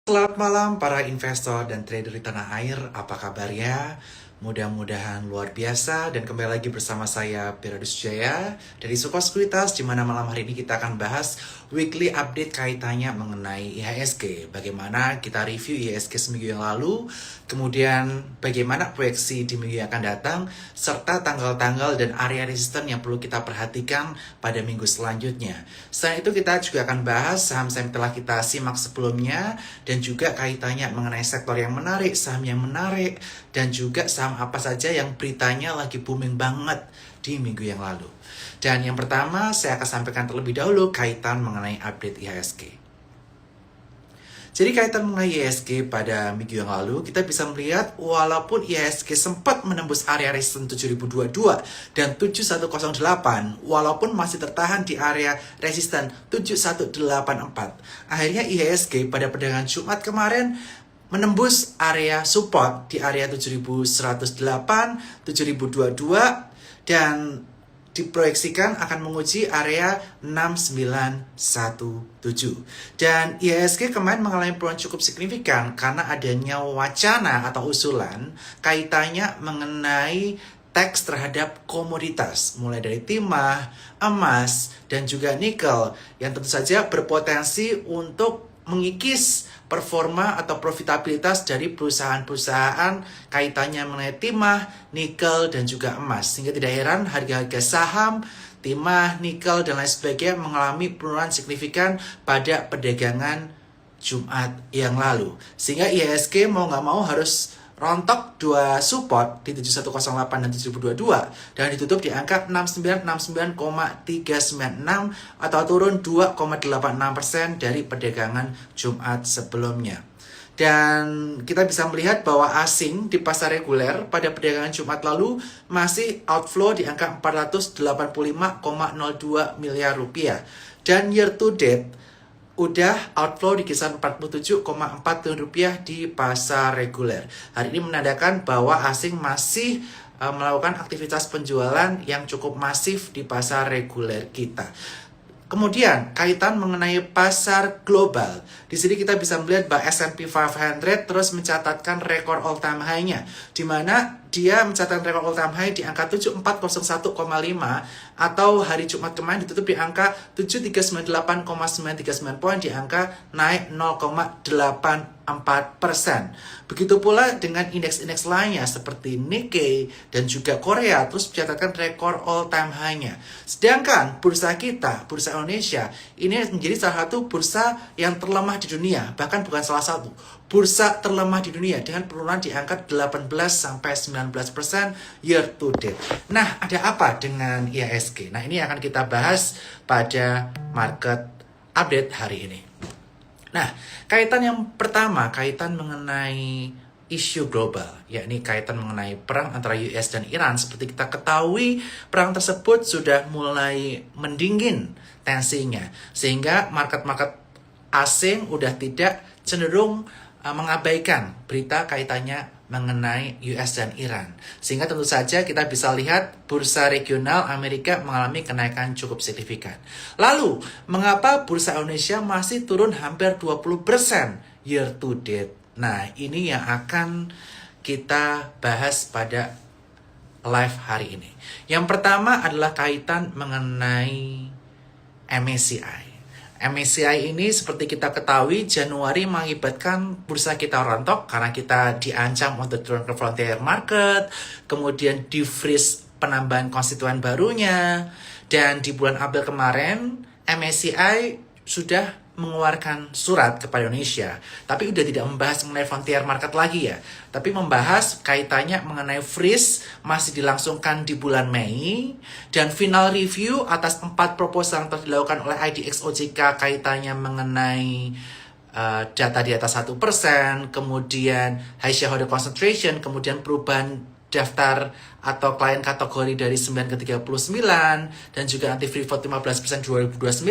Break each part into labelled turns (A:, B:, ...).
A: Selamat malam para investor dan trader di tanah air, apa kabarnya? Mudah-mudahan luar biasa dan kembali lagi bersama saya Periodus Jaya dari Suko Sekuritas, di mana malam hari ini kita akan bahas weekly update kaitannya mengenai IHSG. Bagaimana kita review IHSG seminggu yang lalu, kemudian bagaimana proyeksi di minggu yang akan datang, serta tanggal-tanggal dan area resisten yang perlu kita perhatikan pada minggu selanjutnya. Selain itu kita juga akan bahas saham-saham telah kita simak sebelumnya dan juga kaitannya mengenai sektor yang menarik, saham yang menarik, dan juga saham apa saja yang beritanya lagi booming banget di minggu yang lalu. Dan yang pertama saya akan sampaikan terlebih dahulu kaitan mengenai update IHSG. Jadi kaitan mengenai IHSG pada minggu yang lalu, kita bisa melihat walaupun IHSG sempat menembus area resisten 7022 dan 7108, walaupun masih tertahan di area resisten 7184. Akhirnya IHSG pada perdagangan Jumat kemarin menembus area support di area 7108, 7022 dan diproyeksikan akan menguji area 6917. Dan IHSG kemarin mengalami penurunan cukup signifikan karena adanya wacana atau usulan kaitannya mengenai tax terhadap komoditas, mulai dari timah, emas, dan juga nikel, yang tentu saja berpotensi untuk mengikis performa atau profitabilitas dari perusahaan-perusahaan kaitannya mengenai timah, nikel, dan juga emas. Sehingga tidak heran harga-harga saham, timah, nikel, dan lain sebagainya mengalami penurunan signifikan pada perdagangan Jumat yang lalu. Sehingga IHSG mau nggak mau harus rontok dua support di 7108 dan 7022 dan ditutup di angka 6969,396 atau turun 2,86% dari perdagangan Jumat sebelumnya. Dan kita bisa melihat bahwa asing di pasar reguler pada perdagangan Jumat lalu masih outflow di angka 485,02 miliar rupiah. Dan year to date udah outflow di kisaran 47,4 triliun rupiah di pasar reguler. Hari ini menandakan bahwa asing masih melakukan aktivitas penjualan yang cukup masif di pasar reguler kita. Kemudian kaitan mengenai pasar global. Di sini kita bisa melihat bahwa S&P 500 terus mencatatkan rekor all time high-nya, di mana dia mencatatkan rekor all time high di angka 7401,5 atau hari Jumat kemarin ditutup di angka 7398,939 poin, di angka naik 0,84%. Begitu pula dengan indeks-indeks lainnya seperti Nikkei dan juga Korea terus mencatatkan rekor all time high-nya. Sedangkan bursa kita, bursa Indonesia, ini menjadi salah satu bursa yang terlemah di dunia, bahkan bukan salah satu. Bursa terlemah di dunia dengan penurunan di angka 18-19% year to date. Nah, ada apa dengan IHSG? Nah, ini akan kita bahas pada market update hari ini. Nah, kaitan yang pertama, kaitan mengenai isu global, yakni kaitan mengenai perang antara US dan Iran. Seperti kita ketahui, perang tersebut sudah mulai mendingin tensinya, sehingga market-market asing udah tidak cenderung mengabaikan berita kaitannya mengenai US dan Iran. Sehingga tentu saja kita bisa lihat bursa regional Amerika mengalami kenaikan cukup signifikan. Lalu, mengapa bursa Indonesia masih turun hampir 20% year to date? Nah, ini yang akan kita bahas pada live hari ini. Yang pertama adalah kaitan mengenai MSCI. MSCI ini seperti kita ketahui Januari mengakibatkan bursa kita rontok karena kita diancam untuk turun ke frontier market, kemudian di-freeze penambahan konstituen barunya, dan di bulan April kemarin MSCI sudah mengeluarkan surat kepada Indonesia, tapi udah tidak membahas mengenai frontier market lagi ya, tapi membahas kaitannya mengenai freeze masih dilangsungkan di bulan Mei, dan final review atas 4 proposal yang telah dilakukan oleh IDX OJK kaitannya mengenai data di atas 1%, kemudian high shareholder concentration, kemudian perubahan daftar atau klien kategori dari 9 ke 39 dan juga anti free vote 15% 2029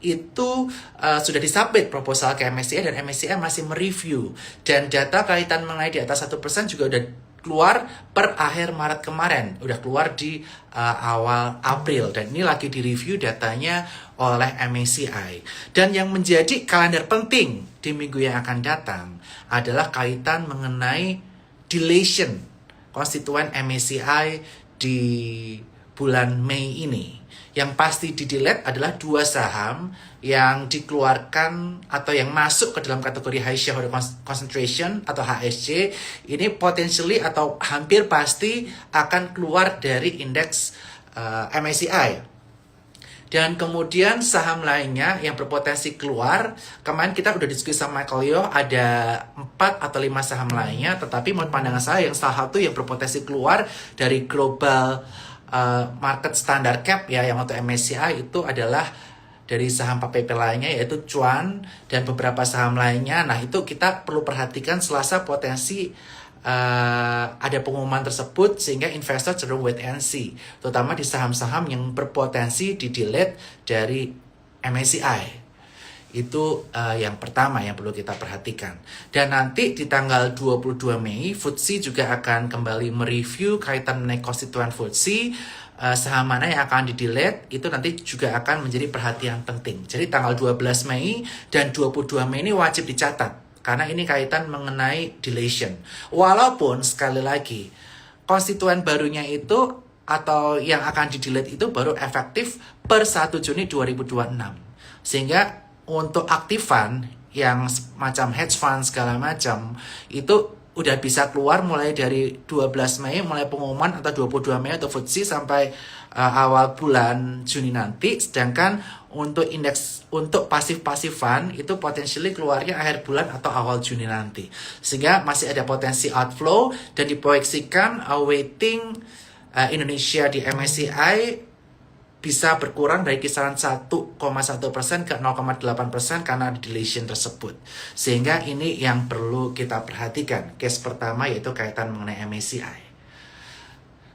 A: itu sudah disubmit proposal ke MSCI dan MSCI masih mereview, dan data kaitan mengenai di atas 1% juga udah keluar per akhir Maret kemarin, udah keluar di awal April, dan ini lagi direview datanya oleh MSCI. Dan yang menjadi kalender penting di minggu yang akan datang adalah kaitan mengenai deletion konstituen MSCI di bulan Mei ini. Yang pasti di-delete adalah 2 saham yang dikeluarkan atau yang masuk ke dalam kategori High Shareholder Concentration atau HSC. Ini potentially atau hampir pasti akan keluar dari indeks MSCI. Dan kemudian saham lainnya yang berpotensi keluar, kemarin kita udah diskusi sama Michael Yo, ada 4 atau 5 saham lainnya, tetapi menurut pandangan saya yang salah satu yang berpotensi keluar dari global market standard cap ya, yang untuk MSCI itu adalah dari saham PPP lainnya yaitu Cuan dan beberapa saham lainnya. Nah itu kita perlu perhatikan selasa potensi ada pengumuman tersebut sehingga investor cenderung wait and see, terutama di saham-saham yang berpotensi di-delete dari MSCI. Itu yang pertama yang perlu kita perhatikan. Dan nanti di tanggal 22 Mei, FTSE juga akan kembali mereview kaitan mengenai konstituen FTSE. Saham mana yang akan di-delete, itu nanti juga akan menjadi perhatian penting. Jadi tanggal 12 Mei dan 22 Mei ini wajib dicatat, karena ini kaitan mengenai deletion. Walaupun sekali lagi, konstituen barunya itu atau yang akan di-delete itu baru efektif per 1 Juni 2026. Sehingga untuk aktifan yang macam hedge fund segala macam itu udah bisa keluar mulai dari 12 Mei, mulai pengumuman atau 22 Mei atau FTSE sampai awal bulan Juni nanti. Sedangkan untuk indeks untuk pasif-pasifan itu potentially keluarnya akhir bulan atau awal Juni nanti. Sehingga masih ada potensi outflow dan diproyeksikan weighting Indonesia di MSCI bisa berkurang dari kisaran 1,1% ke 0,8% karena deletion tersebut. Sehingga ini yang perlu kita perhatikan. Case pertama yaitu kaitan mengenai MSCI.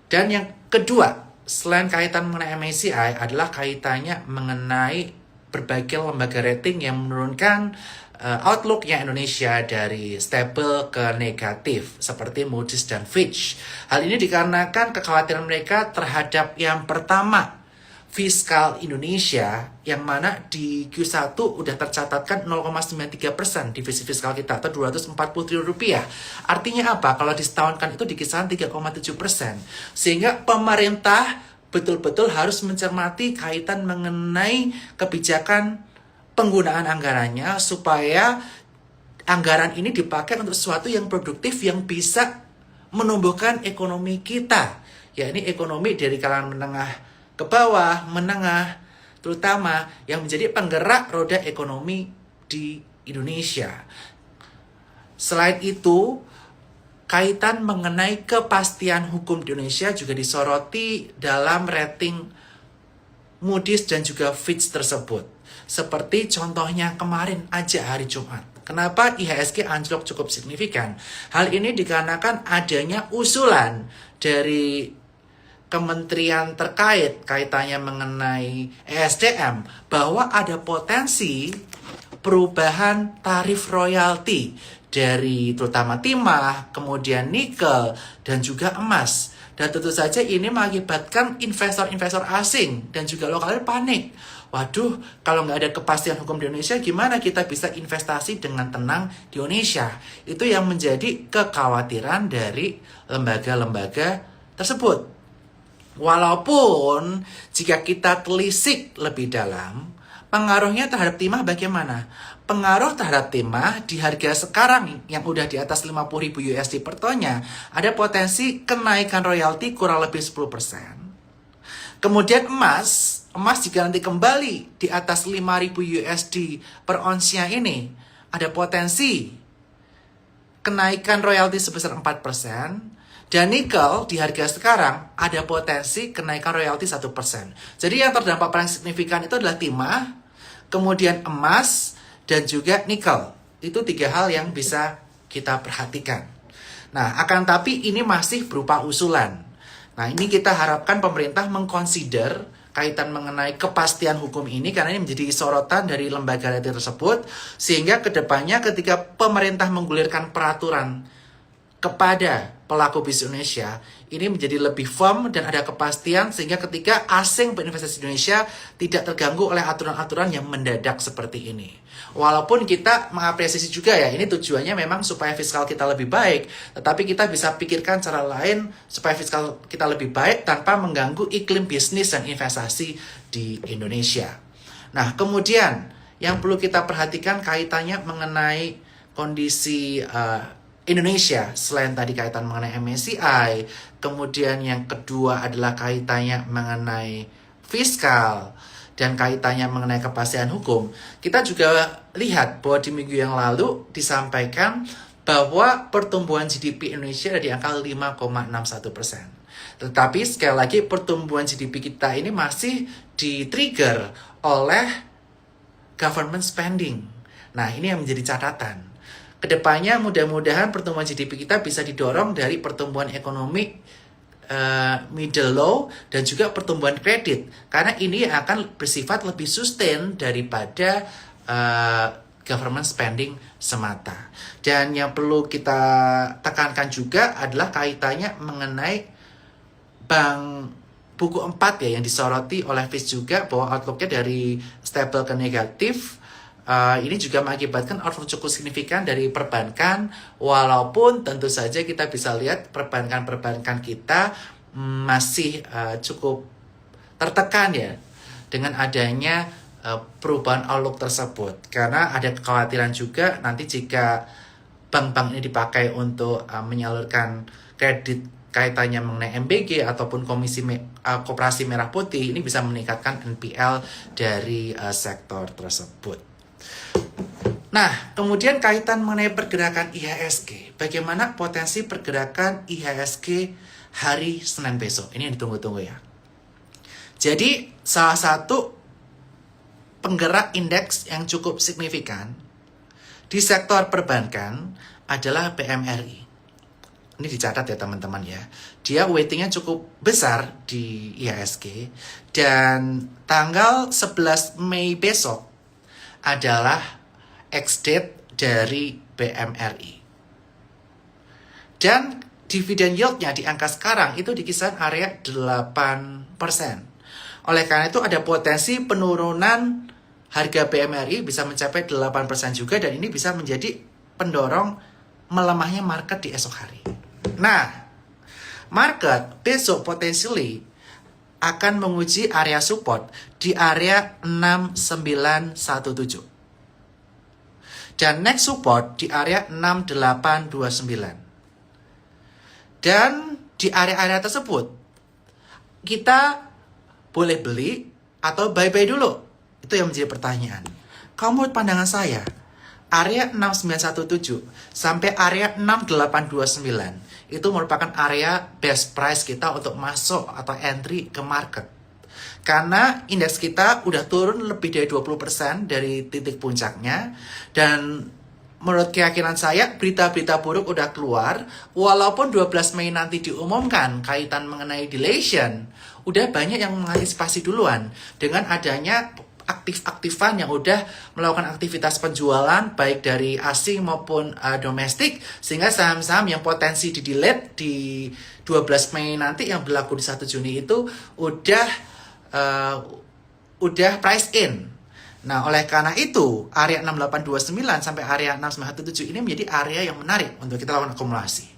A: Dan yang kedua, selain kaitan mengenai MSCI adalah kaitannya mengenai berbagai lembaga rating yang menurunkan outlooknya Indonesia dari stable ke negatif seperti Moody's dan Fitch. Hal ini dikarenakan kekhawatiran mereka terhadap yang pertama, fiskal Indonesia, yang mana di Q1 udah tercatatkan 0,93% divisi fiskal kita atau 240 triliun rupiah. Artinya apa? Kalau disetahunkan itu di kisaran 3,7%. Sehingga pemerintah betul-betul harus mencermati kaitan mengenai kebijakan penggunaan anggarannya supaya anggaran ini dipakai untuk sesuatu yang produktif yang bisa menumbuhkan ekonomi kita. Ya, ini ekonomi dari kalangan menengah ke bawah, menengah, terutama yang menjadi penggerak roda ekonomi di Indonesia. Selain itu, kaitan mengenai kepastian hukum di Indonesia juga disoroti dalam rating Moody's dan juga Fitch tersebut. Seperti contohnya kemarin aja hari Jumat. Kenapa IHSG anjlok cukup signifikan? Hal ini dikarenakan adanya usulan dari kementerian terkait kaitannya mengenai ESDM bahwa ada potensi perubahan tarif royalti dari terutama timah, kemudian nikel, dan juga emas. Dan tentu saja ini mengakibatkan investor-investor asing dan juga lokal panik. Waduh, kalau nggak ada kepastian hukum di Indonesia, gimana kita bisa investasi dengan tenang di Indonesia? Itu yang menjadi kekhawatiran dari lembaga-lembaga tersebut. Walaupun jika kita telisik lebih dalam, pengaruhnya terhadap timah bagaimana? Pengaruh terhadap timah di harga sekarang yang udah di atas 50.000 USD per tonnya, ada potensi kenaikan royalti kurang lebih 10%. Kemudian emas jika nanti kembali di atas 5.000 USD per onsnya ini, ada potensi kenaikan royalti sebesar 4%. Dan nikel di harga sekarang ada potensi kenaikan royalti 1%. Jadi yang terdampak paling signifikan itu adalah timah, kemudian emas, dan juga nikel. Itu 3 hal yang bisa kita perhatikan. Nah, akan tapi ini masih berupa usulan. Nah, ini kita harapkan pemerintah mengconsider kaitan mengenai kepastian hukum ini, karena ini menjadi sorotan dari lembaga rating tersebut, sehingga kedepannya ketika pemerintah menggulirkan peraturan kepada pelaku bisnis Indonesia ini menjadi lebih firm dan ada kepastian sehingga ketika asing berinvestasi di Indonesia tidak terganggu oleh aturan-aturan yang mendadak seperti ini. Walaupun kita mengapresiasi juga ya, ini tujuannya memang supaya fiskal kita lebih baik, tetapi kita bisa pikirkan cara lain supaya fiskal kita lebih baik tanpa mengganggu iklim bisnis dan investasi di Indonesia. Nah, kemudian yang perlu kita perhatikan kaitannya mengenai kondisi Indonesia, selain tadi kaitan mengenai MSCI, kemudian yang kedua adalah kaitannya mengenai fiskal, dan kaitannya mengenai kepastian hukum. Kita juga lihat bahwa di minggu yang lalu disampaikan bahwa pertumbuhan GDP Indonesia ada di angka 5,61%. Tetapi sekali lagi pertumbuhan GDP kita ini masih di-trigger oleh government spending. Nah, ini yang menjadi catatan. Kedepannya mudah-mudahan pertumbuhan GDP kita bisa didorong dari pertumbuhan ekonomi middle low dan juga pertumbuhan kredit, karena ini akan bersifat lebih sustain daripada government spending semata. Dan yang perlu kita tekankan juga adalah kaitannya mengenai bank buku 4 ya, yang disoroti oleh Fitch juga bahwa outlooknya dari stable ke negatif. Ini juga mengakibatkan outflow cukup signifikan dari perbankan, walaupun tentu saja kita bisa lihat perbankan kita masih cukup tertekan ya dengan adanya perubahan outlook tersebut, karena ada kekhawatiran juga nanti jika bank-bank ini dipakai untuk menyalurkan kredit kaitannya mengenai MBG ataupun Koperasi Merah Putih, ini bisa meningkatkan NPL dari sektor tersebut. Nah, kemudian kaitan mengenai pergerakan IHSG. Bagaimana potensi pergerakan IHSG hari Senin besok? Ini yang ditunggu-tunggu ya. Jadi, salah satu penggerak indeks yang cukup signifikan di sektor perbankan adalah BMRI. Ini dicatat ya teman-teman ya. Dia weightingnya cukup besar di IHSG. Dan tanggal 11 Mei besok adalah ex-date dari BMRI. Dan dividen yield-nya di angka sekarang itu di kisaran area 8%. Oleh karena itu ada potensi penurunan harga BMRI bisa mencapai 8% juga, dan ini bisa menjadi pendorong melemahnya market di esok hari. Nah, market besok potensially akan menguji area support di area 6917. Dan next support di area 6829. Dan di area-area tersebut kita boleh beli atau bye-bye dulu. Itu yang menjadi pertanyaan. Kalau menurut pandangan saya, area 6917 sampai area 6829 itu merupakan area best price kita untuk masuk atau entry ke market. Karena indeks kita udah turun lebih dari 20% dari titik puncaknya. Dan menurut keyakinan saya, berita-berita buruk udah keluar. Walaupun 12 Mei nanti diumumkan kaitan mengenai dilation, udah banyak yang mengantisipasi duluan. Dengan adanya aktif-aktifan yang udah melakukan aktivitas penjualan baik dari asing maupun domestik, sehingga saham-saham yang potensi di-delete di 12 Mei nanti yang berlaku di 1 Juni itu udah price in. Nah, oleh karena itu area 6829 sampai area 6917 ini menjadi area yang menarik untuk kita lakukan akumulasi.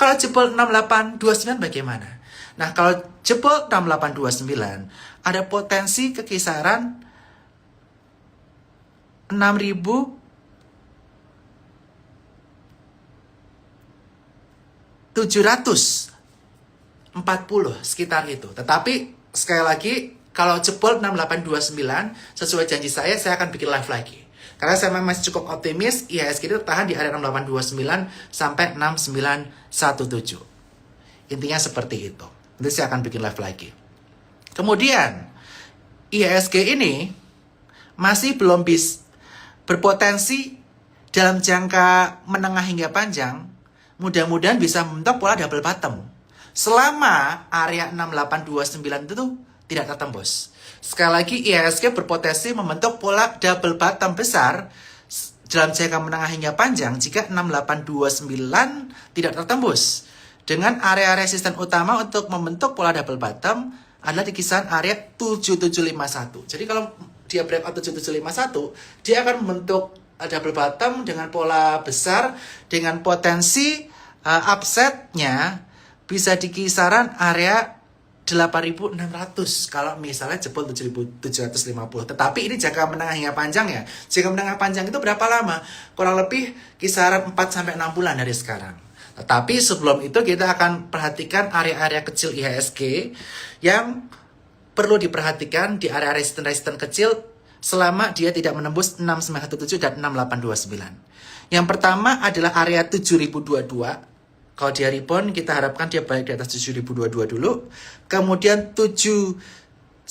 A: Kalau jebol 6829 bagaimana? Nah, kalau jebol 6829 ada potensi ke kisaran 6.740 sekitar itu. Tetapi sekali lagi, kalau jebol 6829 sesuai janji saya akan bikin live lagi. Karena saya masih cukup optimis IHSG itu tahan di area 6829 sampai 6917. Intinya seperti itu. Nanti saya akan bikin live lagi. Kemudian IHSG ini masih belum berpotensi dalam jangka menengah hingga panjang, mudah-mudahan bisa membentuk pola double bottom. Selama area 6829 itu tidak tertembus. Sekali lagi IHSG berpotensi membentuk pola double bottom besar dalam jangka menengah hingga panjang jika 6829 tidak tertembus. Dengan area resisten utama untuk membentuk pola double bottom adalah di kisaran area 7751. Jadi kalau dia breakout 7751, dia akan membentuk double bottom dengan pola besar dengan potensi upsetnya bisa di kisaran area 8.600 kalau misalnya jebol 7.750. Tetapi ini jangka menengah hingga panjang ya. Jangka menengah panjang itu berapa lama? Kurang lebih kisaran 4-6 bulan dari sekarang. Tetapi sebelum itu kita akan perhatikan area-area kecil IHSG yang perlu diperhatikan di area resisten-resisten kecil selama dia tidak menembus 6917 dan 6829. Yang pertama adalah area 7022. Kalau dia rebound, kita harapkan dia balik di atas 7022 dulu. Kemudian 7108.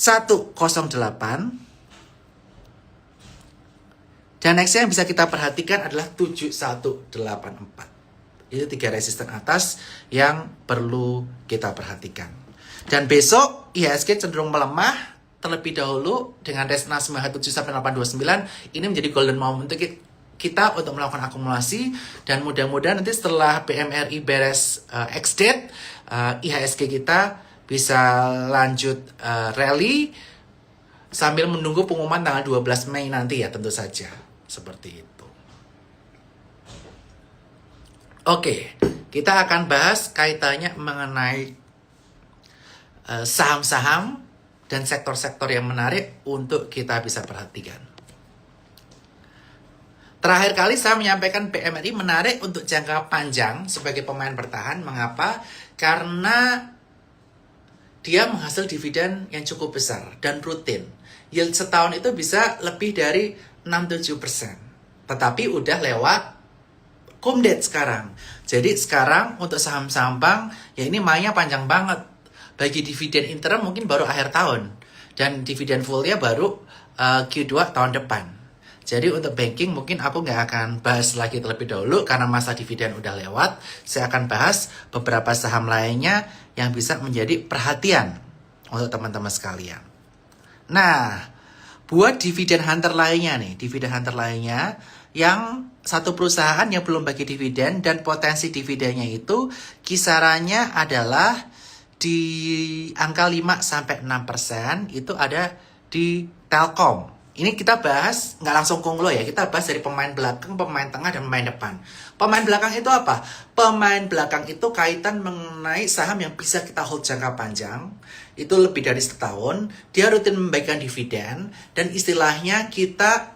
A: Dan next yang bisa kita perhatikan adalah 7184. Itu 3 resisten atas yang perlu kita perhatikan. Dan besok IHSG cenderung melemah terlebih dahulu dengan resistance 917 sampai 829. Ini menjadi golden moment untuk kita untuk melakukan akumulasi, dan mudah-mudahan nanti setelah PMRI beres ex-date, IHSG kita bisa lanjut rally sambil menunggu pengumuman tanggal 12 Mei nanti ya, tentu saja seperti itu. Oke, kita akan bahas kaitannya mengenai saham-saham dan sektor-sektor yang menarik untuk kita bisa perhatikan. Terakhir kali saya menyampaikan PMRI menarik untuk jangka panjang sebagai pemain bertahan. Mengapa? Karena dia menghasil dividen yang cukup besar dan rutin. Yield setahun itu bisa lebih dari 6-7%. Tetapi udah lewat cum-date sekarang. Jadi sekarang untuk saham-saham bank, ya ini mainnya panjang banget. Bagi dividen interim mungkin baru akhir tahun. Dan dividen fullnya baru Q2 tahun depan. Jadi untuk banking mungkin aku nggak akan bahas lagi terlebih dahulu karena masa dividen udah lewat. Saya akan bahas beberapa saham lainnya yang bisa menjadi perhatian untuk teman-teman sekalian. Nah, buat dividen hunter lainnya nih, dividen hunter lainnya yang satu perusahaan yang belum bagi dividen dan potensi dividennya itu kisarannya adalah di angka 5-6%, itu ada di Telkom. Ini kita bahas nggak langsung konglo ya, kita bahas dari pemain belakang, pemain tengah, dan pemain depan. Pemain belakang itu apa? Pemain belakang itu kaitan mengenai saham yang bisa kita hold jangka panjang, itu lebih dari setahun, dia rutin membagikan dividen, dan istilahnya kita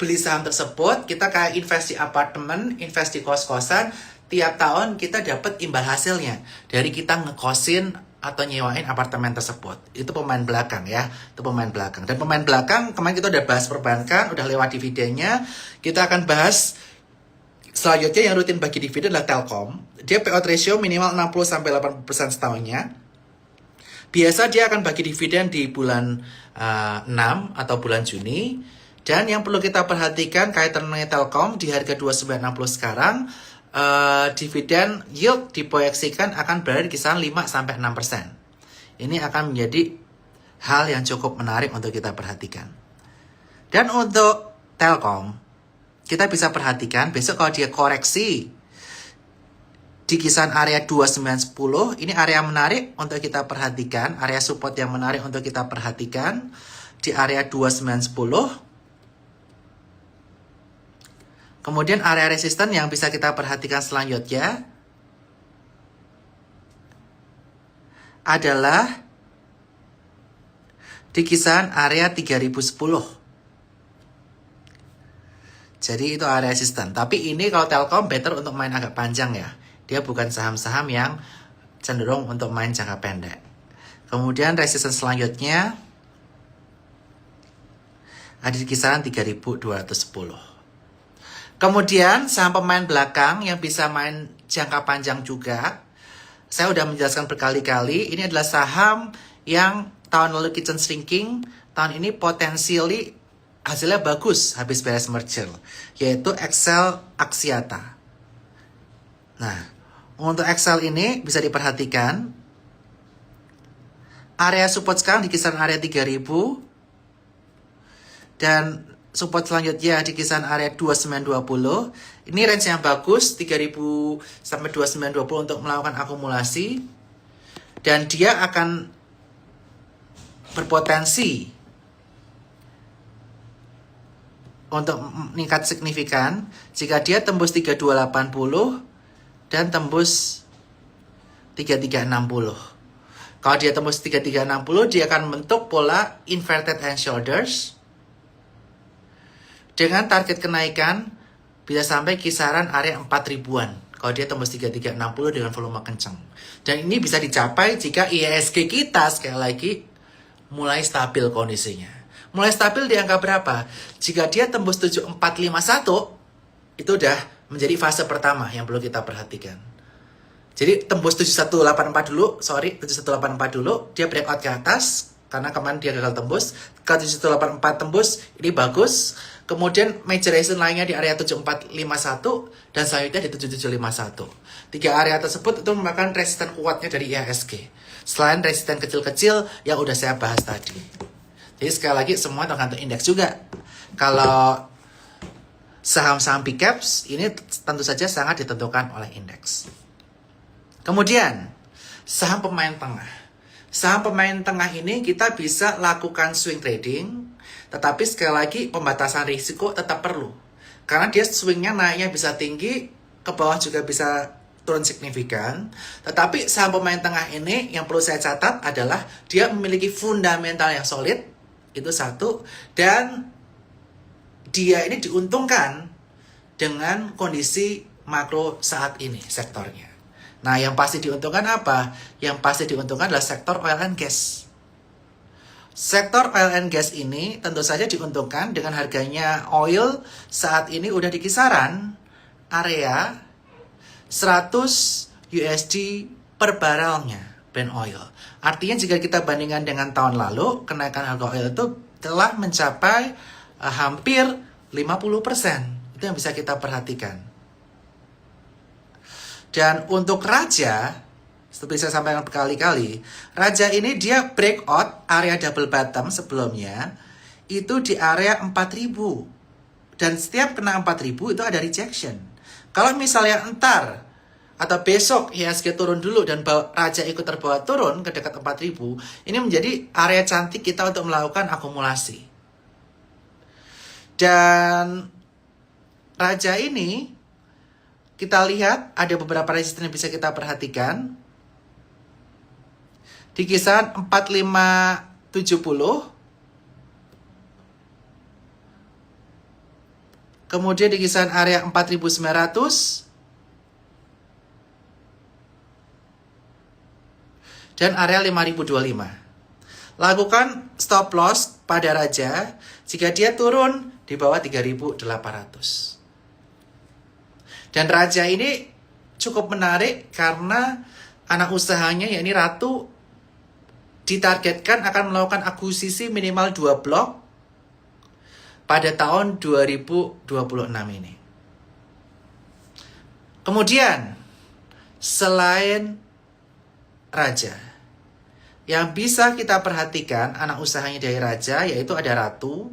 A: beli saham tersebut, kita kayak invest di apartemen, invest di kos-kosan, tiap tahun kita dapat imbal hasilnya dari kita ngekosin atau nyewain apartemen tersebut. Itu pemain belakang ya, itu pemain belakang. Dan pemain belakang kemarin kita udah bahas perbankan, udah lewat dividennya. Kita akan bahas selanjutnya yang rutin bagi dividen adalah Telkom. Dia payout ratio minimal 60-80% setahunnya. Biasa dia akan bagi dividen di bulan 6 atau bulan Juni. Dan yang perlu kita perhatikan kaitan dengan Telkom di harga 2960 sekarang, dividen yield diproyeksikan akan berada di kisaran 5-6%. Ini akan menjadi hal yang cukup menarik untuk kita perhatikan. Dan untuk Telkom, kita bisa perhatikan besok kalau dia koreksi di kisaran area 2910, ini area menarik untuk kita perhatikan, area support yang menarik untuk kita perhatikan di area 2910. Kemudian area resisten yang bisa kita perhatikan selanjutnya adalah di kisaran area 3010. Jadi itu area resisten. Tapi ini kalau Telkom better untuk main agak panjang ya. Dia bukan saham-saham yang cenderung untuk main jangka pendek. Kemudian resisten selanjutnya ada di kisaran 3210. Kemudian saham pemain belakang yang bisa main jangka panjang juga. Saya udah menjelaskan berkali-kali, ini adalah saham yang tahun lalu kitchen shrinking, tahun ini potensially hasilnya bagus habis beres merger, yaitu Excel Axiata. Nah, untuk Excel ini bisa diperhatikan, area support sekarang di kisaran area 3000, dan support selanjutnya di kisaran area 2920. Ini range yang bagus 3000 sampai 2920 untuk melakukan akumulasi. Dan dia akan berpotensi untuk meningkat signifikan jika dia tembus 3280 dan tembus 3360. Kalau dia tembus 3360, dia akan membentuk pola inverted hand shoulders dengan target kenaikan bisa sampai kisaran area 4000-an. Kalau dia tembus 3360 dengan volume kencang. Dan ini bisa dicapai jika IHSG kita sekali lagi mulai stabil kondisinya. Mulai stabil di angka berapa? Jika dia tembus 7451, itu udah menjadi fase pertama yang perlu kita perhatikan. Jadi tembus 7184 dulu, 7184 dulu, dia breakout ke atas, karena kemarin dia gagal tembus, ke 7184 tembus, ini bagus. Kemudian major resistance lainnya di area 7451, dan selanjutnya di 7751. Tiga area tersebut itu merupakan resisten kuatnya dari IHSG. Selain resisten kecil-kecil yang udah saya bahas tadi. Jadi sekali lagi semua tergantung indeks juga. Kalau saham-saham big caps, ini tentu saja sangat ditentukan oleh indeks. Kemudian, saham pemain tengah. Saham pemain tengah ini kita bisa lakukan swing trading, tetapi sekali lagi pembatasan risiko tetap perlu. Karena dia swingnya naiknya bisa tinggi, ke bawah juga bisa turun signifikan. Tetapi saham pemain tengah ini yang perlu saya catat adalah dia memiliki fundamental yang solid, itu satu. Dan dia ini diuntungkan dengan kondisi makro saat ini sektornya. Nah, yang pasti diuntungkan apa? Yang pasti diuntungkan adalah sektor oil and gas. Sektor oil and gas ini tentu saja diuntungkan dengan harganya oil saat ini udah di kisaran area 100 USD per barrelnya Brent oil. Artinya jika kita bandingkan dengan tahun lalu, kenaikan harga oil itu telah mencapai hampir 50%. Itu yang bisa kita perhatikan. Dan untuk Raja, seperti saya sampaikan berkali-kali, Raja ini dia breakout area double bottom sebelumnya, itu di area 4000. Dan setiap kena 4000 itu ada rejection. Kalau misalnya entar atau besok IHSG turun dulu dan Raja ikut terbawa turun ke dekat 4000, ini menjadi area cantik kita untuk melakukan akumulasi. Dan Raja ini kita lihat ada beberapa resisten yang bisa kita perhatikan. Di kisaran 4570. Kemudian di kisaran area 4900. Dan area 5025. Lakukan stop loss pada Raja jika dia turun di bawah 3800. Dan Raja ini cukup menarik karena anak usahanya yakni Ratu ditargetkan akan melakukan akuisisi minimal 2 blok pada tahun 2026 ini. Kemudian selain Raja, yang bisa kita perhatikan anak usahanya dari Raja yaitu ada Ratu.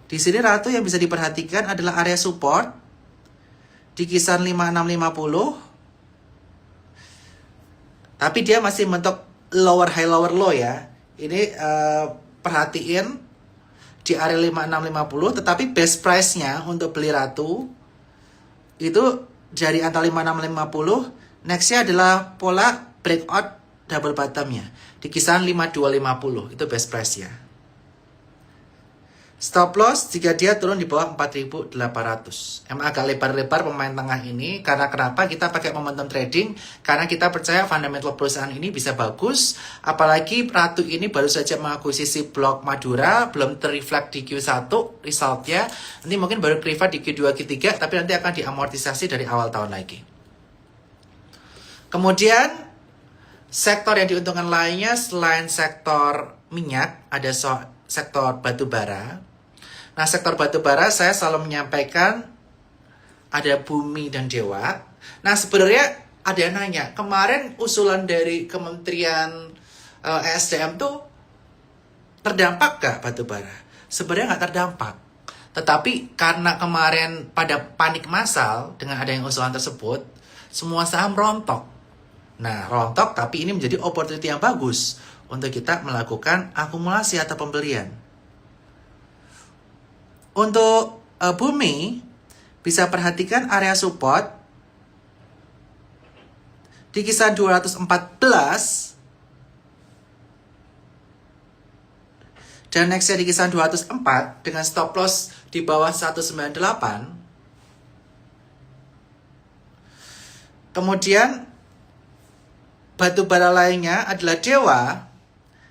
A: Di sini Ratu yang bisa diperhatikan adalah area support di kisaran 5650. Tapi dia masih bentuk lower high lower low ya. Ini perhatiin di area 5650, tetapi best price-nya untuk beli Ratu itu dari antara 5650, nextnya adalah pola breakout double bottom-nya di kisaran 5250, itu best price-nya. Stop loss jika dia turun di bawah 4800. Emang agak lebar-lebar pemain tengah ini. Karena kenapa? Kita pakai momentum trading. Karena kita percaya fundamental perusahaan ini bisa bagus. Apalagi Ratu ini baru saja mengakuisisi blok Madura. Belum terreflect di Q1 resultnya. Nanti mungkin baru terreflect di Q2, Q3. Tapi nanti akan diamortisasi dari awal tahun lagi. Kemudian sektor yang diuntungkan lainnya selain sektor minyak, ada sektor batu bara. Nah, sektor batu bara saya selalu menyampaikan ada Bumi dan Dewa. Nah, sebenarnya ada yang nanya, kemarin usulan dari Kementerian ESDM tuh terdampak gak batu bara? sebenarnya nggak terdampak. Tetapi karena kemarin pada panik massal dengan adanya usulan tersebut, semua saham rontok. Nah, rontok tapi ini menjadi opportunity yang bagus untuk kita melakukan akumulasi atau pembelian. Untuk Bumi, bisa perhatikan area support di kisaran 214 dan nextnya di kisaran 204 dengan stop loss di bawah 198. Kemudian batu bara lainnya adalah Dewa.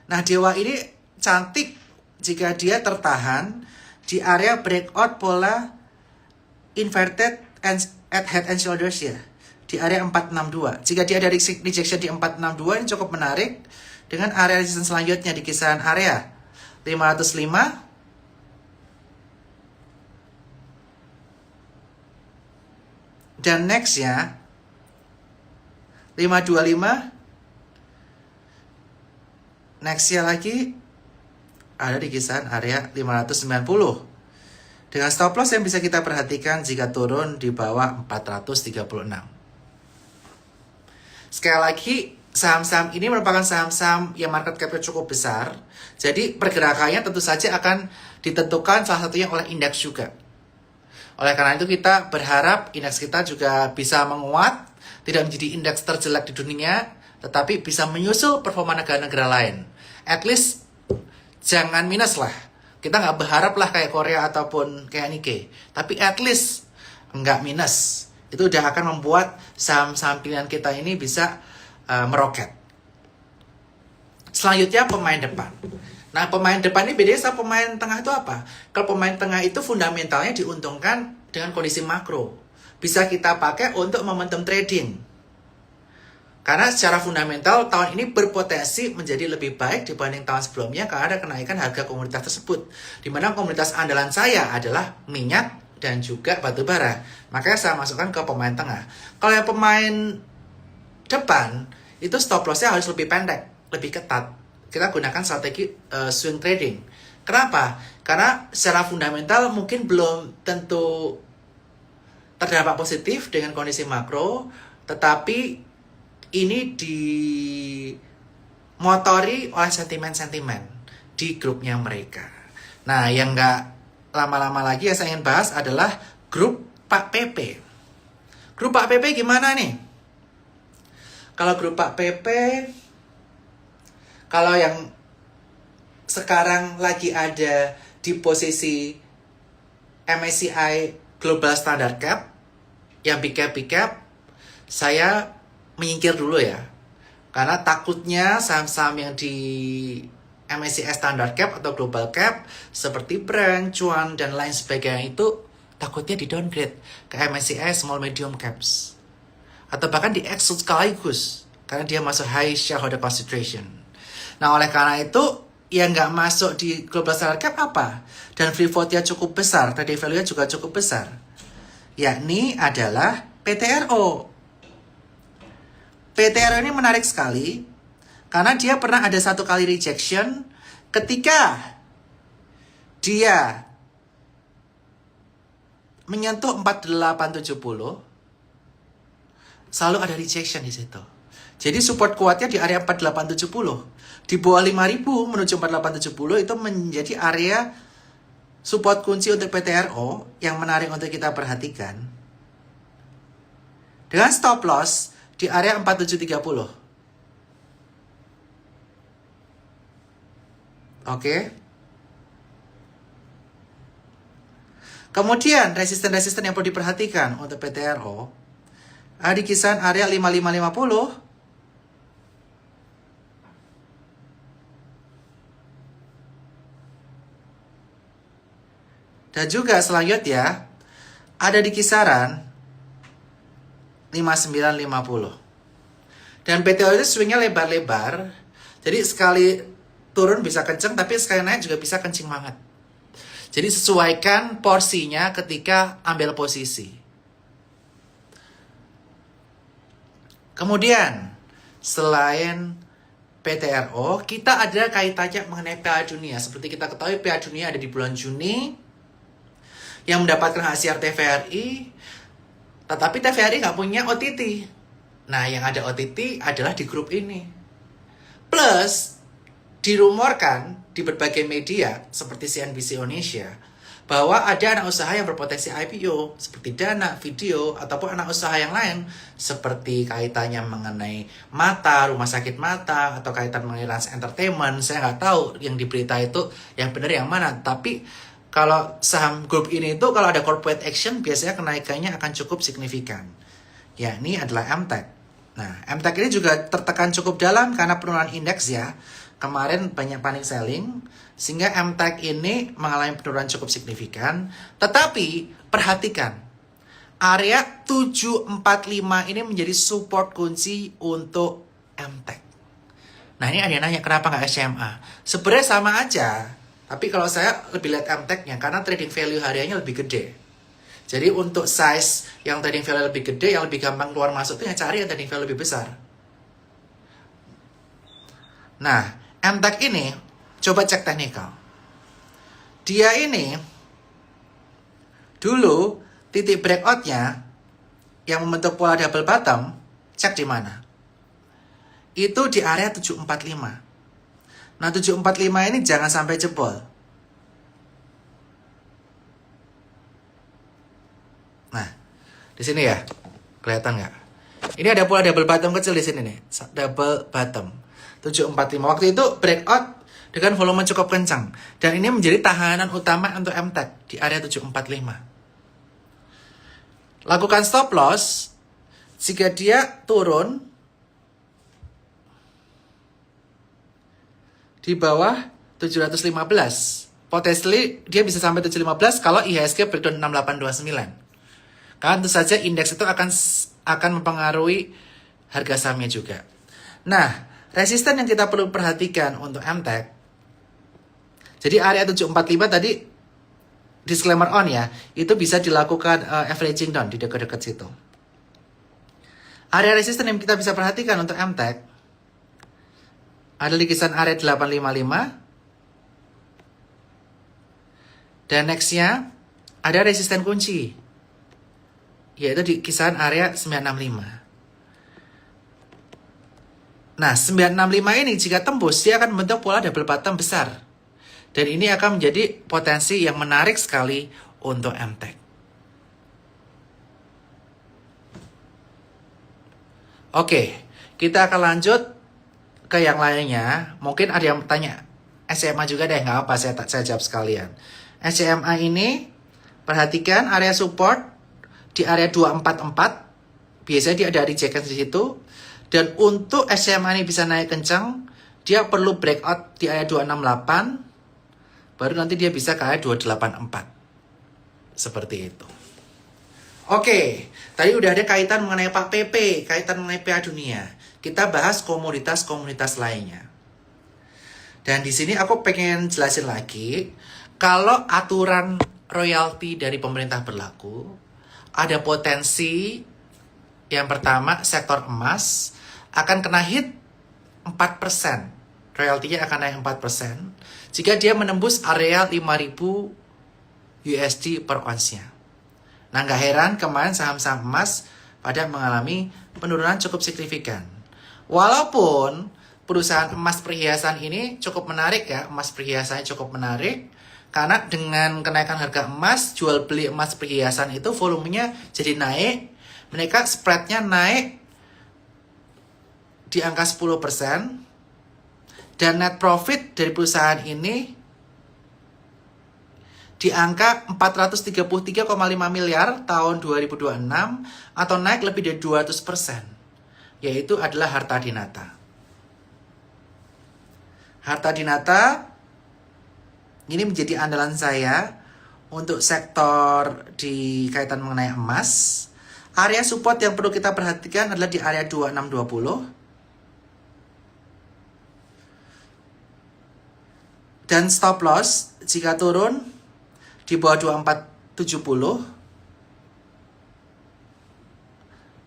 A: Nah, Dewa ini cantik jika dia tertahan di area breakout pola inverted at head and shoulders ya, di area 462. Jika dia ada rejection di 462, ini cukup menarik dengan area resistance selanjutnya di kisaran area 505 dan next ya 525, next ya lagi ada di kisaran area 590 dengan stop loss yang bisa kita perhatikan jika turun di bawah 436. Sekali lagi, saham-saham ini merupakan saham-saham yang market cap-nya cukup besar. Jadi pergerakannya tentu saja akan ditentukan salah satunya oleh indeks juga. Oleh karena itu kita berharap indeks kita juga bisa menguat, tidak menjadi indeks terjelek di dunia, tetapi bisa menyusul performa negara-negara lain. At least jangan minus lah. Kita nggak berharap lah kayak Korea ataupun kayak Nikkei. Tapi at least nggak minus. Itu udah akan membuat saham-saham pilihan kita ini bisa meroket. Selanjutnya pemain depan. Nah, pemain depan ini bedanya sama pemain tengah itu apa? Kalau pemain tengah itu fundamentalnya diuntungkan dengan kondisi makro. Bisa kita pakai untuk momentum trading. Karena secara fundamental tahun ini berpotensi menjadi lebih baik dibanding tahun sebelumnya karena ada kenaikan harga komoditas tersebut. Di mana komoditas andalan saya adalah minyak dan juga batu bara. Makanya saya masukkan ke pemain tengah. Kalau yang pemain depan, itu stop loss-nya harus lebih pendek, lebih ketat. Kita gunakan strategi swing trading. Kenapa? Karena secara fundamental mungkin belum tentu terdampak positif dengan kondisi makro, tetapi ini dimotori oleh sentimen-sentimen di grupnya mereka. Nah, yang nggak lama-lama lagi yang saya ingin bahas adalah grup Pak PP. Grup Pak PP gimana nih? Kalau grup Pak PP, kalau yang sekarang lagi ada di posisi MSCI Global Standard Cap, yang big cap, saya menyingkir dulu ya. Karena takutnya saham-saham yang di MSCI Standard Cap atau Global Cap seperti Brand, Cuan, dan lain sebagainya itu takutnya di downgrade ke MSCI Small Medium Caps. Atau bahkan di exclude sekaligus karena dia masuk high shareholder concentration. Nah, oleh karena itu yang nggak masuk di Global Standard Cap apa? Dan free float-nya cukup besar, trade value-nya juga cukup besar. Yakni adalah PTRO. PTRO ini menarik sekali karena dia pernah ada satu kali rejection ketika dia menyentuh 4870, selalu ada rejection di situ. Jadi support kuatnya di area 4870. Di bawah 5000 menuju 4870 itu menjadi area support kunci untuk PTRO yang menarik untuk kita perhatikan. Dengan stop loss di area 4730. Oke. Kemudian resisten-resisten yang perlu diperhatikan untuk PTRO ada di kisaran area 5550 dan juga selanjutnya ada di kisaran 5950. Dan PTO itu swingnya lebar-lebar. Jadi sekali turun bisa kenceng, tapi sekali naik juga bisa kenceng banget. Jadi sesuaikan porsinya ketika ambil posisi. Kemudian, selain PTRO, kita ada kaitannya mengenai Piala Dunia. Seperti kita ketahui Piala Dunia ada di bulan Juni, yang mendapatkan hak siar TVRI, tetapi TVRI nggak punya OTT. Nah, yang ada OTT adalah di grup ini. Plus, dirumorkan di berbagai media seperti CNBC Indonesia bahwa ada anak usaha yang berpotensi IPO seperti Dana, Video, ataupun anak usaha yang lain seperti kaitannya mengenai Mata, rumah sakit Mata, atau kaitan mengenai Rans Entertainment. Saya nggak tahu yang di berita itu yang benar yang mana. Tapi kalau saham grup ini itu kalau ada corporate action biasanya kenaikannya akan cukup signifikan. Yakni adalah MTEK. Nah, MTEK ini juga tertekan cukup dalam karena penurunan indeks ya. Kemarin banyak panic selling, sehingga MTEK ini mengalami penurunan cukup signifikan. Tetapi, perhatikan, area 745 ini menjadi support kunci untuk MTEK. Nah, ini ada yang nanya, kenapa nggak SMA? Sebenarnya sama aja, tapi kalau saya lebih lihat MTEK-nya, karena trading value hariannya lebih gede. Jadi, untuk size yang trading value lebih gede, yang lebih gampang keluar masuk itu yang cari yang trading value lebih besar. Nah, MTEK ini, coba cek teknikal. Dia ini, dulu titik breakout-nya yang membentuk pola double bottom, cek di mana? Itu di area 745. Nah, 745 ini jangan sampai jebol. Nah, di sini ya, kelihatan nggak? Ini ada pola double bottom kecil di sini nih, double bottom. 745 waktu itu breakout dengan volume cukup kencang dan ini menjadi tahanan utama untuk MTEK di area 745. Lakukan stop loss jika dia turun di bawah 715. Potensi dia bisa sampai 715 kalau IHSG breakdown 6829. Karena tentu saja indeks itu akan mempengaruhi harga sahamnya juga. Nah, resisten yang kita perlu perhatikan untuk MTEK. Jadi area 745 tadi disclaimer on ya, itu bisa dilakukan averaging down di dekat-dekat situ. Area resisten yang kita bisa perhatikan untuk MTEK ada di kisaran area 855. Dan nextnya ada resisten kunci, yaitu di kisaran area 965. Nah, 965 ini jika tembus, dia akan membentuk pola double bottom besar. Dan ini akan menjadi potensi yang menarik sekali untuk MTEK. Oke, kita akan lanjut ke yang lainnya. Mungkin ada yang tanya, SMA juga deh, nggak apa, saya jawab sekalian. SMA ini, perhatikan area support di area 244. Biasanya dia ada rejection di situ. Dan untuk SMA ini bisa naik kencang, dia perlu breakout di area 268, baru nanti dia bisa ke area 284. Seperti itu. Oke, tadi udah ada kaitan mengenai Pak PP, kaitan mengenai Piala Dunia. Kita bahas komoditas-komoditas lainnya. Dan di sini aku pengen jelasin lagi, kalau aturan royalti dari pemerintah berlaku, ada potensi yang pertama sektor emas akan kena hit 4%. Royaltinya akan naik 4% jika dia menembus area 5.000 USD per ounce-nya. Nah, nggak heran kemarin saham-saham emas pada mengalami penurunan cukup signifikan. Walaupun perusahaan emas perhiasan ini cukup menarik ya, emas perhiasannya cukup menarik, karena dengan kenaikan harga emas, jual beli emas perhiasan itu volumenya jadi naik, mereka spreadnya naik di angka 10%, dan net profit dari perusahaan ini di angka 433,5 miliar tahun 2026 atau naik lebih dari 200%, yaitu adalah Harta Dinata. Harta Dinata ini menjadi andalan saya untuk sektor di kaitan mengenai emas. Area support yang perlu kita perhatikan adalah di area 2620. Dan stop loss jika turun di bawah 2470.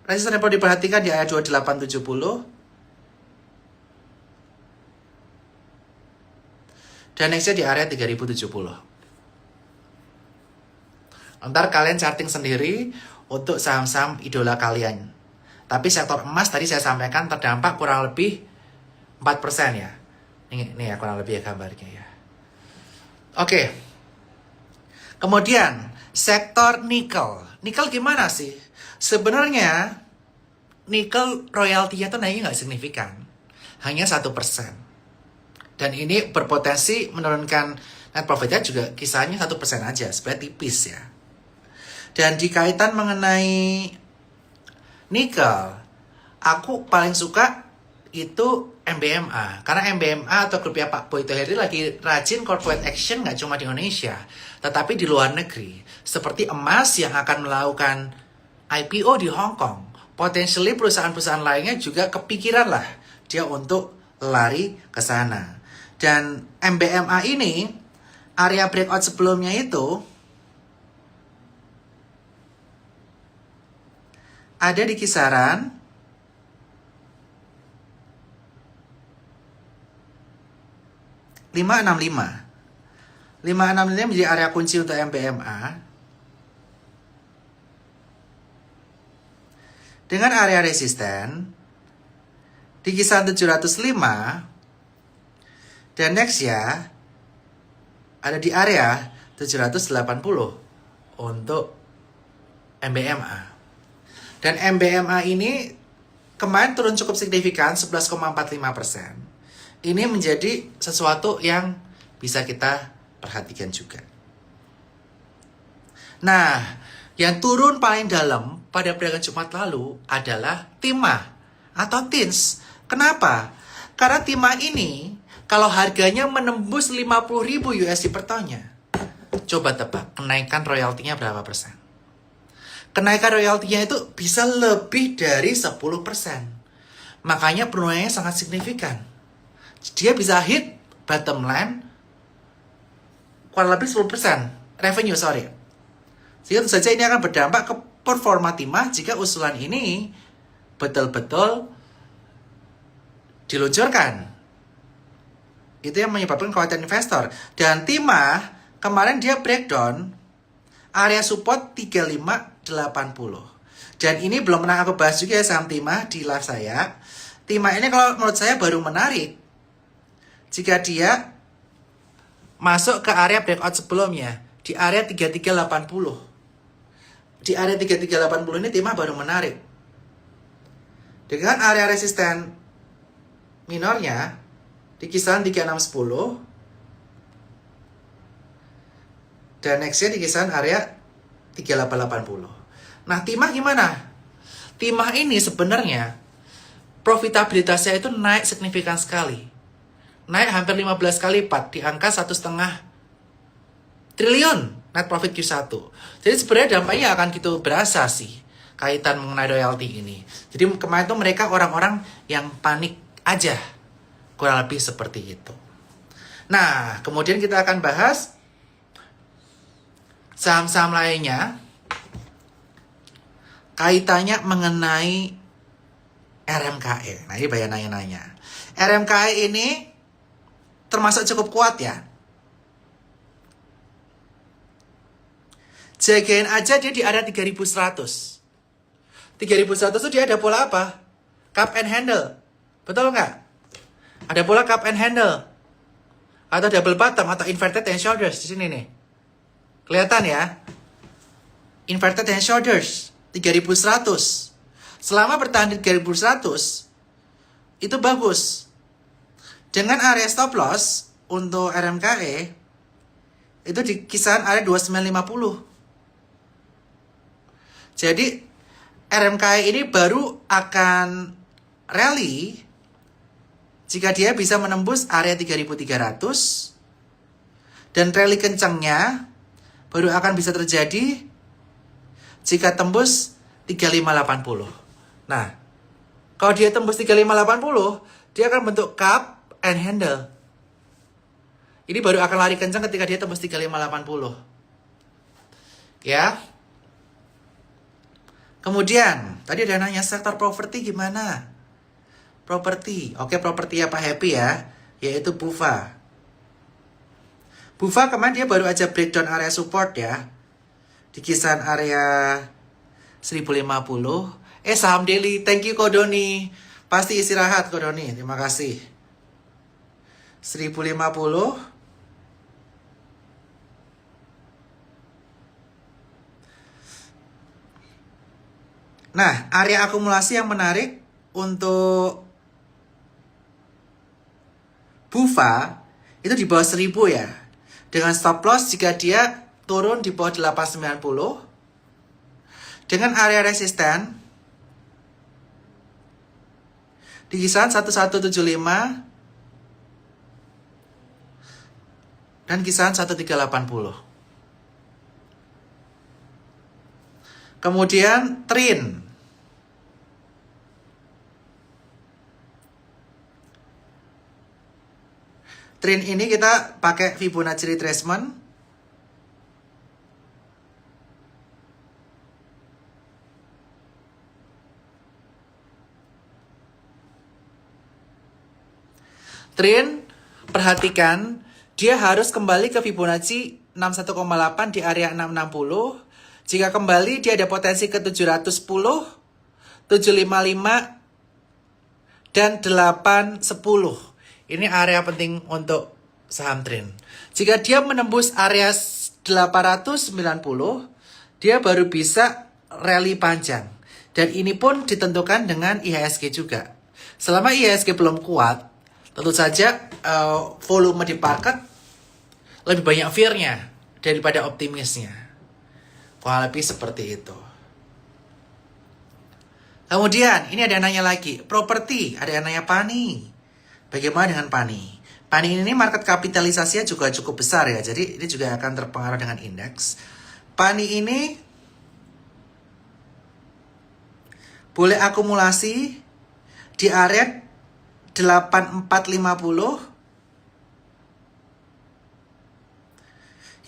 A: Resisten yang perlu diperhatikan di area 2870. Dan nextnya di area 3070. Ntar kalian charting sendiri untuk saham-saham idola kalian. Tapi sektor emas tadi saya sampaikan terdampak kurang lebih 4% ya. Ini ya kurang lebih ya gambarnya ya. Oke. Kemudian sektor nikel. Nikel gimana sih? Sebenarnya nikel royaltinya tuh naiknya nggak signifikan. Hanya 1%. Dan ini berpotensi menurunkan net profitnya juga kisahnya 1% aja. Sebenarnya tipis ya. Dan di kaitan mengenai nikel, aku paling suka itu MBMA. Karena MBMA atau grupnya Pak Boy Toheri lagi rajin corporate action nggak cuma di Indonesia, tetapi di luar negeri. Seperti emas yang akan melakukan IPO di Hong Kong. Potentially perusahaan-perusahaan lainnya juga kepikiran lah dia untuk lari ke sana. Dan MBMA ini, area breakout sebelumnya itu ada di kisaran 565. 565 menjadi area kunci untuk MBMA. Dengan area resisten di kisaran 705. Dan next ya ada di area 780 untuk MBMA. Dan MBMA ini kemarin turun cukup signifikan 11,45%. Ini menjadi sesuatu yang bisa kita perhatikan juga. Nah, yang turun paling dalam pada perdagangan Jumat lalu adalah Timah atau TINS. Kenapa? Karena Timah ini kalau harganya menembus 50.000 USD per tonnya, coba tebak kenaikan royaltinya berapa persen? Kenaikan royaltinya itu bisa lebih dari 10%. Makanya penurunannya sangat signifikan. Dia bisa hit bottom line kurang lebih 10%. Revenue, sorry. Jadi tentu saja ini akan berdampak ke performa Timah jika usulan ini betul-betul diluncurkan. Itu yang menyebabkan kekhawatiran investor. Dan Timah kemarin dia breakdown area support 3580. Dan ini belum pernah aku bahas juga ya saham Timah di live saya. Timah ini kalau menurut saya baru menarik jika dia masuk ke area breakout sebelumnya di area 3380. Di area 3380 ini Timah baru menarik. Dengan area resisten minornya di kisaran 3610 dan nextnya di kisaran area 3880. Nah, Timah gimana? Timah ini sebenarnya profitabilitasnya itu naik signifikan sekali. Naik hampir 15 kali lipat di angka 1,5 triliun net profit Q1. Jadi sebenarnya dampaknya akan gitu berasa sih kaitan mengenai royalti ini. Jadi kemarin tuh mereka orang-orang yang panik aja. Kurang lebih seperti itu. Nah, kemudian kita akan bahas saham-saham lainnya kaitannya mengenai RMKE. Nah, ini banyak nanya-nanya. RMKE ini termasuk cukup kuat ya. Jagain aja dia di area 3100. 3100 itu dia ada pola apa? Cup and handle. Betul nggak? Ada pola cup and handle. Atau double bottom atau inverted and shoulders di sini nih. Kelihatan ya? Inverted and shoulders 3100. Selama bertahan di 3100 itu bagus. Dengan area stop loss untuk RMKE itu di kisaran area 2950. Jadi RMKE ini baru akan rally jika dia bisa menembus area 3300 dan rally kencangnya baru akan bisa terjadi jika tembus 3580. Nah, kalau dia tembus 3580, dia akan bentuk cup and handle. Ini baru akan lari kencang ketika dia tembus 3580. Ya. Kemudian, tadi ada nanya sektor properti gimana? Properti. Oke, properti apa happy ya? Yaitu BUFA. Bufa kemarin dia baru aja breakdown area support ya. Di kisaran area 1050. Saham daily, thank you Kodoni. Pasti istirahat Kodoni, terima kasih. 1050. Nah, area akumulasi yang menarik untuk Bufa itu di bawah 1000 ya. Dengan stop loss jika dia turun di bawah 890. Dengan area resisten di kisaran 1175 dan kisaran 1380. Kemudian TRIN. TRIN ini kita pakai Fibonacci retracement. TRIN, perhatikan, dia harus kembali ke Fibonacci 61,8 di area 660. Jika kembali, dia ada potensi ke 710, 755, dan 810. Ini area penting untuk saham TRIN. Jika dia menembus area 890, dia baru bisa rally panjang. Dan ini pun ditentukan dengan IHSG juga. Selama IHSG belum kuat, tentu saja volume di market lebih banyak fear-nya daripada optimisnya. Kurang lebih seperti itu. Kemudian, ini ada yang nanya lagi. Properti, ada yang nanya Pani. Bagaimana dengan Pani? Pani ini market kapitalisasinya juga cukup besar ya. Jadi, ini juga akan terpengaruh dengan indeks. Pani ini boleh akumulasi di area 8450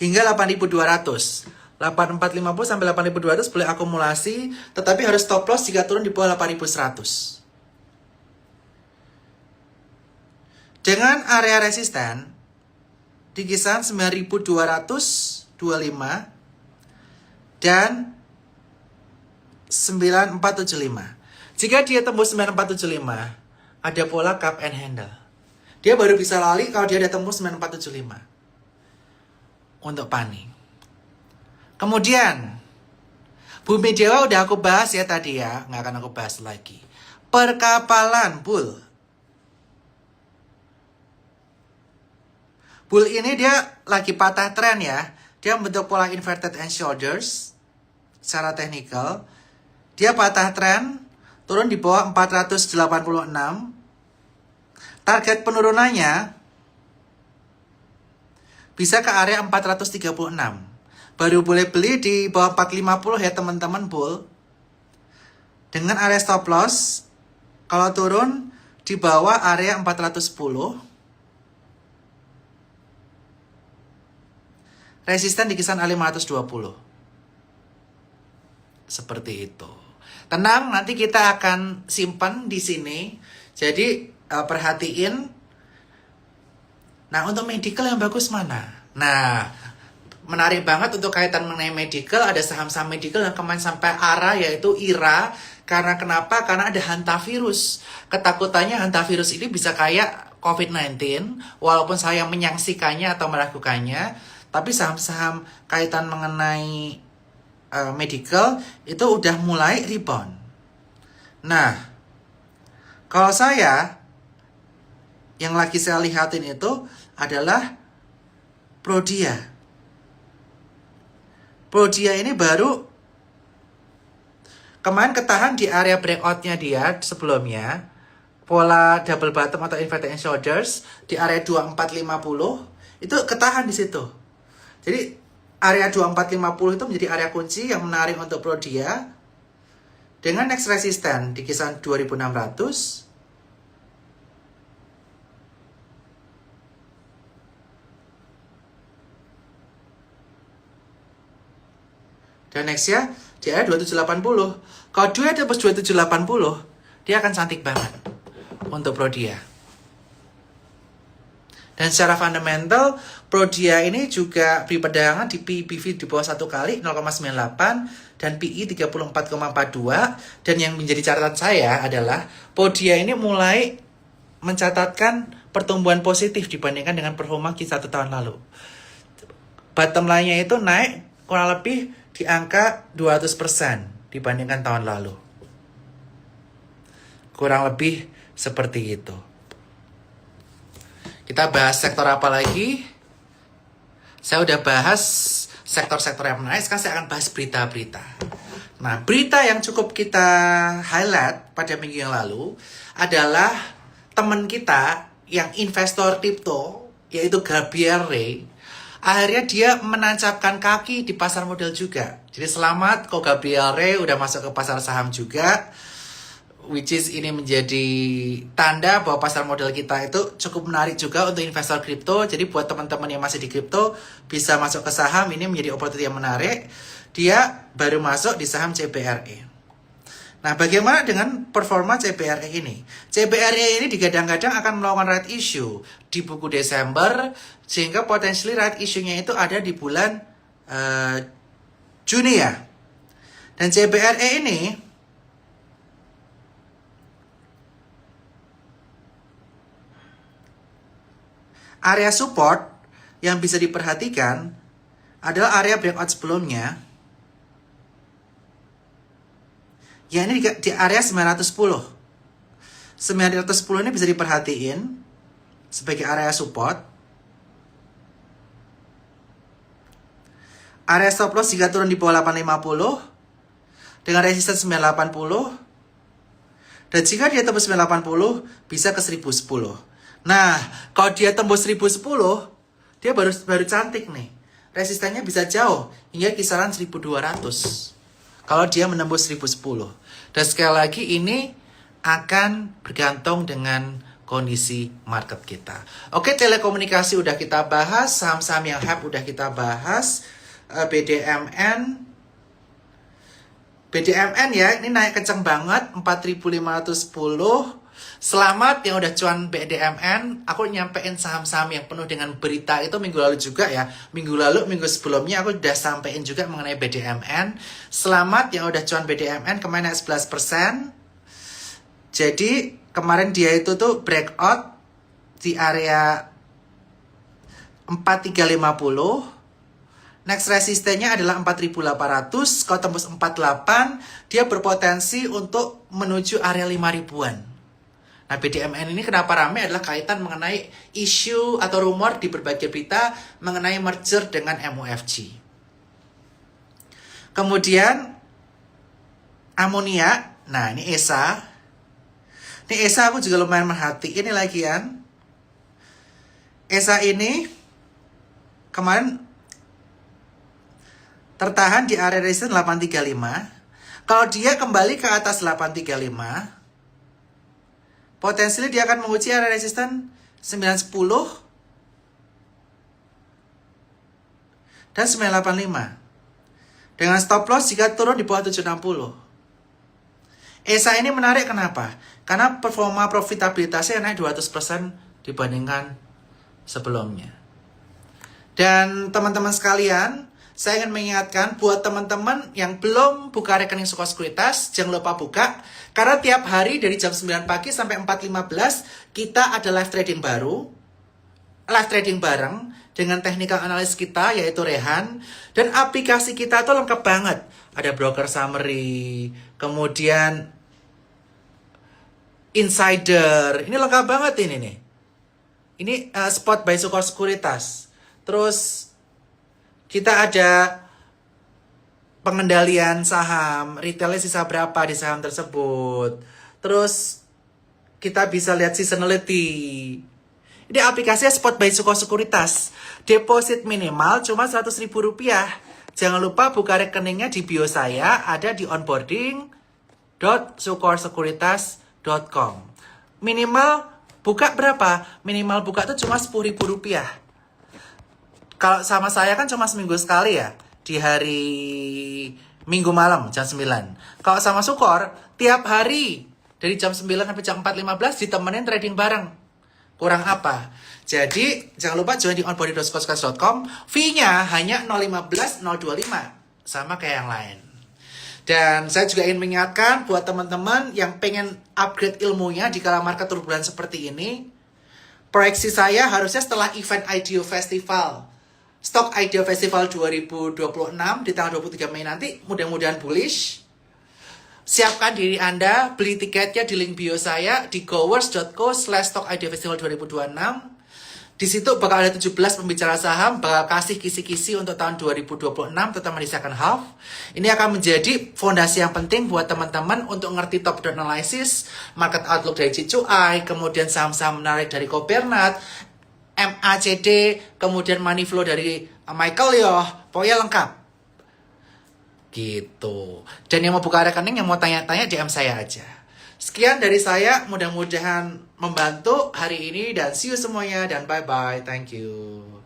A: hingga 8200. 8450 sampai 8200 boleh akumulasi, tetapi harus stop loss jika turun di bawah 8100. Dengan area resisten di kisaran 9225 dan 9475. Jika dia tembus 9475, ada pola cup and handle. Dia baru bisa lari kalau dia ada tembus 9475. Untuk Pani. Kemudian, Bumi Dewa udah aku bahas ya tadi ya. Nggak akan aku bahas lagi. Perkapalan bull. Bull ini dia lagi patah tren ya. Dia membentuk pola inverted and shoulders. Secara teknikal. Dia patah tren. Turun di bawah 486. Target penurunannya bisa ke area 436. Baru boleh beli di bawah 450 ya teman-teman bull. Dengan area stop loss. Kalau turun di bawah area 410. Resisten di kisaran 520. Seperti itu. Tenang, nanti kita akan simpan di sini. Jadi perhatiin. Nah, untuk medical yang bagus mana? Nah, menarik banget untuk kaitan mengenai medical. Ada saham-saham medical yang kemarin sampai arah yaitu IRA. Karena kenapa? Karena ada hantavirus. Ketakutannya hantavirus ini bisa kayak COVID-19. Walaupun saya menyaksikannya atau melakukannya. Tapi saham-saham kaitan mengenai medical itu udah mulai rebound. Nah, kalau saya yang lagi saya lihatin itu adalah Prodia. Prodia ini baru kemarin ketahan di area breakout-nya dia sebelumnya. Pola double bottom atau inverted shoulders di area 2450 itu ketahan di situ. Jadi area 2450 itu menjadi area kunci yang menarik untuk Prodia. Dengan next resistance di kisaran 2600. Dan nextnya di area 2780. Kalau dia tembus 2780, dia akan cantik banget untuk Prodia. Dan secara fundamental, Prodia ini juga beri perdagangan di PBV di bawah 1 kali 0,98 dan PI 34,42. Dan yang menjadi catatan saya adalah Prodia ini mulai mencatatkan pertumbuhan positif dibandingkan dengan performa Q1 tahun lalu. Bottom line-nya itu naik kurang lebih di angka 200% dibandingkan tahun lalu. Kurang lebih seperti itu. Kita bahas sektor apa lagi? Saya udah bahas sektor-sektor yang menarik, sekarang saya akan bahas berita-berita. Nah, berita yang cukup kita highlight pada minggu yang lalu adalah teman kita yang investor kripto, yaitu Gabriel Ray. Akhirnya dia menancapkan kaki di pasar modal juga. Jadi selamat kok Gabriel Ray udah masuk ke pasar saham juga. Which is ini menjadi tanda bahwa pasar modal kita itu cukup menarik juga untuk investor kripto. Jadi buat teman-teman yang masih di kripto bisa masuk ke saham, ini menjadi opportunity yang menarik. Dia baru masuk di saham CBRE. Nah, bagaimana dengan performa CBRE ini? CBRE ini digadang-gadang akan melakukan right issue di buku Desember, sehingga potensial right issue-nya itu ada di bulan Juni ya. Dan CBRE ini area support yang bisa diperhatikan adalah area breakout sebelumnya. Ya, ini di area 910. 910 ini bisa diperhatiin sebagai area support. Area stop loss jika turun di bawah 850 dengan resisten 980. Dan jika dia tembus 980 bisa ke 1010. Nah, kalau dia tembus 1010, dia baru cantik nih. Resistennya bisa jauh hingga kisaran 1200. Kalau dia menembus 1010. Dan sekali lagi ini akan bergantung dengan kondisi market kita. Oke, telekomunikasi udah kita bahas, saham-saham yang hype udah kita bahas. BDMN ya, ini naik kenceng banget 4.510. Selamat yang udah cuan BDMN. Aku nyampein saham-saham yang penuh dengan berita itu minggu lalu juga ya. Minggu sebelumnya aku udah sampein juga mengenai BDMN. Selamat yang udah cuan BDMN, kemarin naik 11%. Jadi kemarin dia itu tuh breakout di area 4350. Next resistennya adalah 4800. Kalau tembus 48, dia berpotensi untuk menuju area 5000-an. Nah, BDMN ini kenapa ramai adalah kaitan mengenai isu atau rumor di berbagai berita mengenai merger dengan MUFG. Kemudian amonia. Nah, ini ESA. Ini ESA aku juga lumayan merhatiin ini lagi kan. ESA ini kemarin tertahan di area resistance 835. Kalau dia kembali ke atas 835, potensinya dia akan menguji area resisten 910 dan 985. Dengan stop loss jika turun di bawah 760. ESA ini menarik kenapa? Karena performa profitabilitasnya naik 200% dibandingkan sebelumnya. Dan teman-teman sekalian, saya ingin mengingatkan buat teman-teman yang belum buka rekening Sukor Sekuritas, jangan lupa buka. Karena tiap hari dari jam 9 pagi sampai 4.15, kita ada live trading baru. Live trading bareng dengan technical analyst kita, yaitu Rehan. Dan aplikasi kita tuh lengkap banget. Ada broker summary, kemudian insider. Ini lengkap banget ini nih. Ini spot by Sukor Sekuritas. Terus kita ada pengendalian saham, retailnya sisa berapa di saham tersebut. Terus kita bisa lihat seasonality. Ini aplikasinya Spot by Sukor Sekuritas. Deposit minimal cuma Rp100.000. Jangan lupa buka rekeningnya di bio saya, ada di onboarding.sukorsekuritas.com. Minimal buka berapa? Minimal buka itu cuma Rp10.000. Kalau sama saya kan cuma seminggu sekali ya, di hari Minggu malam jam 9. Kalau sama Sukor, tiap hari dari jam 9 sampai jam 4.15 ditemenin trading bareng. Kurang apa? Jadi jangan lupa join di onboarding.coachcast.com. Fee-nya hanya 015, 025. Sama kayak yang lain. Dan saya juga ingin mengingatkan buat teman-teman yang pengen upgrade ilmunya di kala market turbulen seperti ini. Proyeksi saya harusnya setelah event IDEO Festival, Stock IDEO Festival 2026 di tanggal 23 Mei nanti, mudah-mudahan bullish. Siapkan diri Anda, beli tiketnya di link bio saya di gowers.co/Stock IDEO Festival 2026. Di situ bakal ada 17 pembicara saham, bakal kasih kisi-kisi untuk tahun 2026, terutama di second half. Ini akan menjadi fondasi yang penting buat teman-teman untuk ngerti top-down analysis, market outlook dari Cicuai, kemudian saham-saham menarik dari Cobernat, MACD, kemudian money flow dari Michael Yoh, pokoknya lengkap. Gitu. Dan yang mau buka rekening, yang mau tanya-tanya, DM saya aja. Sekian dari saya, mudah-mudahan membantu hari ini dan see you semuanya dan bye-bye. Thank you.